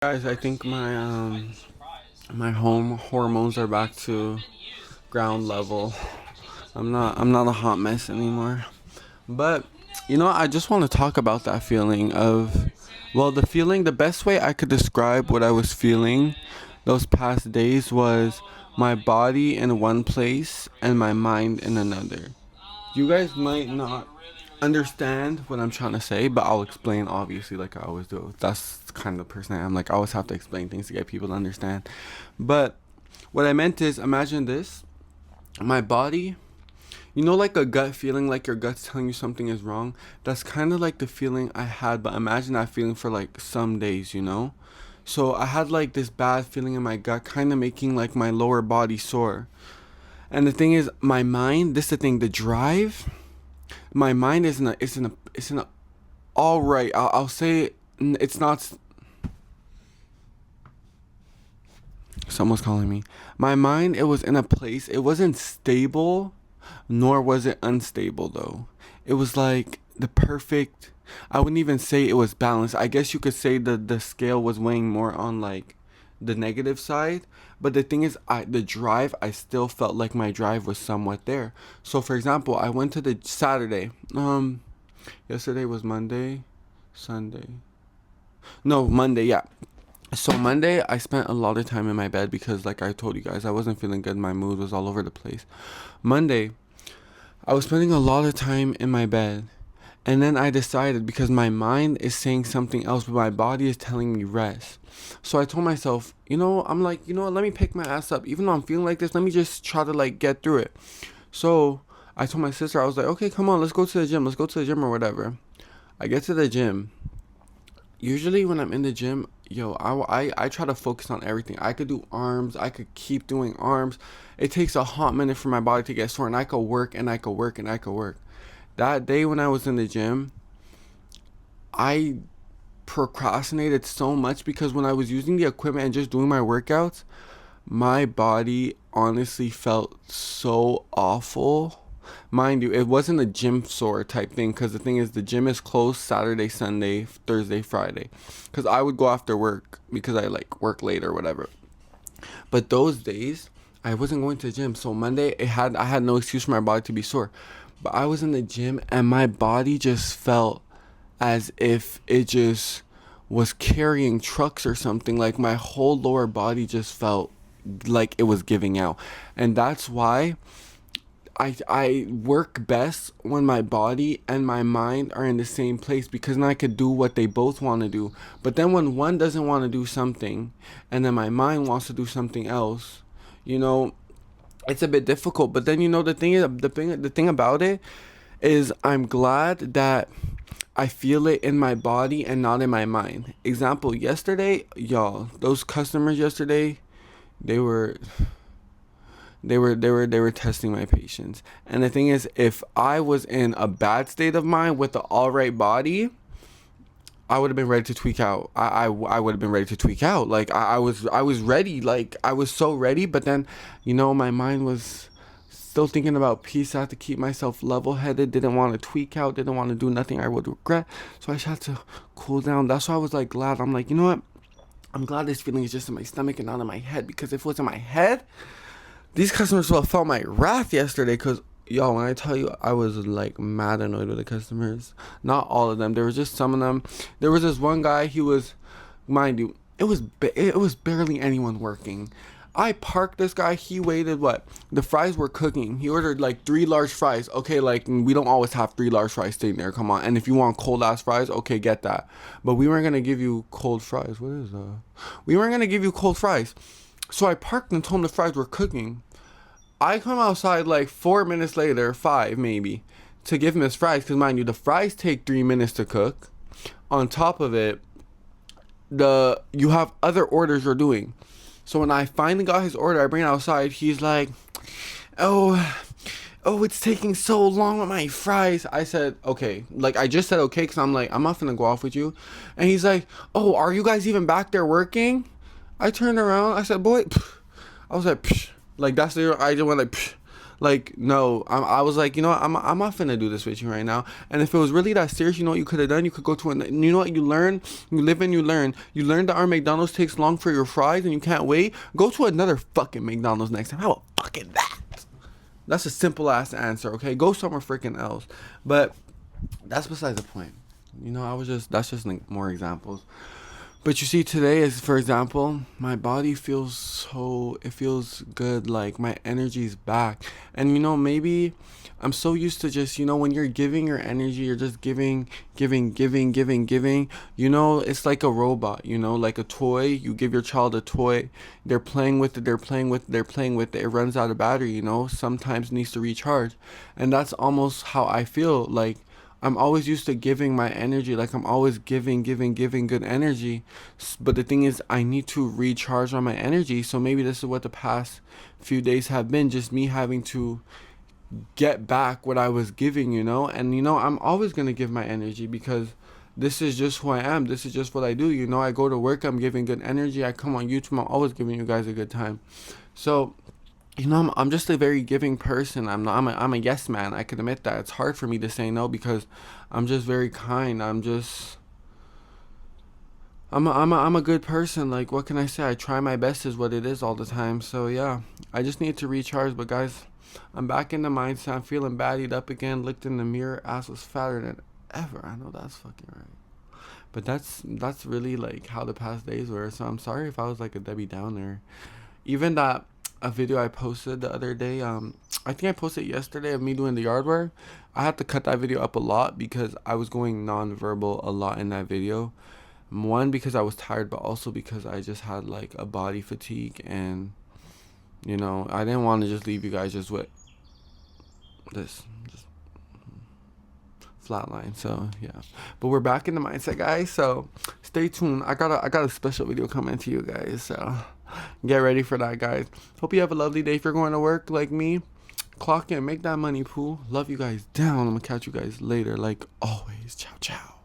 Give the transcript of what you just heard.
Guys, I think my home hormones are back to ground level. I'm not a hot mess anymore. But I just want to talk about that feeling of the best way I could describe what I was feeling those past days was my body in one place and my mind in another. You guys might not understand what I'm trying to say, but I'll explain obviously like I always do. That's kind of the person I am. Like I always have to explain things to get people to understand. But what I meant is imagine this. My body, like a gut feeling, like your gut's telling you something is wrong. That's kind of like the feeling I had, but imagine that feeling for like some days. So I had like this bad feeling in my gut, kind of making like my lower body sore. And the thing is, my mind, this is the thing, the drive, my mind isn't a all right. I'll say it's not. Someone's calling me. My mind, it was in a place. It wasn't stable, nor was it unstable though. It was like the perfect. I wouldn't even say it was balanced. I guess you could say the scale was weighing more on like the negative side. But the thing is, the drive, I still felt like my drive was somewhat there. So for example, I went to the Saturday. Yesterday was Monday, Sunday. No, Monday. Yeah. So Monday, I spent a lot of time in my bed because, like I told you guys, I wasn't feeling good. My mood was all over the place. Monday, I was spending a lot of time in my bed. And then I decided because my mind is saying something else, but my body is telling me rest. So I told myself, I'm like, what, let me pick my ass up. Even though I'm feeling like this, let me just try to like get through it. So I told my sister, I was like, okay, come on, let's go to the gym. Let's go to the gym or whatever. I get to the gym. Usually when I'm in the gym, I try to focus on everything. I could do arms. I could keep doing arms. It takes a hot minute for my body to get sore, and I could work and I could work and I could work. That day when I was in the gym, I procrastinated so much because when I was using the equipment and just doing my workouts, my body honestly felt so awful. Mind you, it wasn't a gym sore type thing because the thing is, the gym is closed Saturday, Sunday, Thursday, Friday. Because I would go after work because I like work late or whatever. But those days, I wasn't going to the gym. So Monday, I had no excuse for my body to be sore. But I was in the gym and my body just felt as if it just was carrying trucks or something. Like my whole lower body just felt like it was giving out. And that's why I work best when my body and my mind are in the same place because then I could do what they both want to do. But then when one doesn't want to do something and then my mind wants to do something else, you know, it's a bit difficult. But then the thing about it is I'm glad that I feel it in my body and not in my mind. Example, yesterday, y'all, those customers yesterday, they were they were testing my patience. And the thing is, if I was in a bad state of mind with the all right body, I would have been ready to tweak out. I would have been ready to tweak out. Like I was ready. Like I was so ready. But then, my mind was still thinking about peace. I had to keep myself level headed. Didn't want to tweak out. Didn't want to do nothing I would regret. So I just had to cool down. That's why I was like glad. I'm like, you know what? I'm glad this feeling is just in my stomach and not in my head. Because if it was in my head, these customers will have felt my wrath yesterday. Because y'all, when I tell you, I was like mad annoyed with the customers. Not all of them. There was just some of them. There was this one guy. He was, mind you, it was barely anyone working. I parked this guy. He waited. What? The fries were cooking. He ordered like 3 large fries. Okay, like we don't always have 3 large fries sitting there. Come on. And if you want cold ass fries, okay, get that. But we weren't gonna give you cold fries. What is that? We weren't gonna give you cold fries. So I parked and told him the fries were cooking. I come outside like 4 minutes later, five maybe, to give him his fries. Because mind you, the fries take 3 minutes to cook. On top of it, you have other orders you're doing. So when I finally got his order, I bring it outside. He's like, "Oh, oh, it's taking so long with my fries." I said, "Okay." Like I just said, "Okay," because I'm like, I'm not gonna go off with you. And he's like, "Oh, are you guys even back there working?" I turned around. I said, "Boy," I was like, Psh. Like that's the I just went like, Psh. Like, no, I was like, you know what, I'm not finna do this with you right now. And if it was really that serious, you know what you could have done? You could go to you know what, you learn, you live and you learn. You learn that our McDonald's takes long for your fries and you can't wait. Go to another fucking McDonald's next time. How about fucking that? That's a simple ass answer, okay? Go somewhere freaking else. But that's besides the point. You know, that's just like more examples. But you see, today is, for example, my body feels it feels good. Like my energy's back. And you know, maybe I'm so used to just, you know, when you're giving your energy, you're just giving, giving, giving, giving, giving. You know, it's like a robot, you know, like a toy. You give your child a toy, they're playing with it, they're playing with it, they're playing with it. It runs out of battery, you know, sometimes needs to recharge. And that's almost how I feel. Like, I'm always used to giving my energy, like I'm always giving, giving, giving good energy. But the thing is, I need to recharge on my energy. So maybe this is what the past few days have been, just me having to get back what I was giving, you know? And, you know, I'm always going to give my energy because this is just who I am. This is just what I do. You know, I go to work, I'm giving good energy. I come on YouTube, I'm always giving you guys a good time. So, you know, I'm just a very giving person. I'm a yes man. I can admit that. It's hard for me to say no because I'm just very kind. I'm a good person. Like, what can I say? I try my best is what it is all the time. So yeah, I just need to recharge. But guys, I'm back in the mindset. I'm feeling baddied up again. Looked in the mirror, ass was fatter than ever. I know that's fucking right. But that's really like how the past days were. So I'm sorry if I was like a Debbie Downer. Even that a video I posted the other day, I think I posted yesterday of me doing the yard work. I had to cut that video up a lot because I was going non-verbal a lot in that video. One, because I was tired, but also because I just had like a body fatigue, and you know, I didn't want to just leave you guys just with this just flatline. So yeah, but we're back in the mindset, guys. So stay tuned. I got a special video coming to you guys. So get ready for that, guys. Hope you have a lovely day. If you're going to work like me, clock in, make that money, pool. Love you guys down. I'm gonna catch you guys later, like always. Ciao, ciao.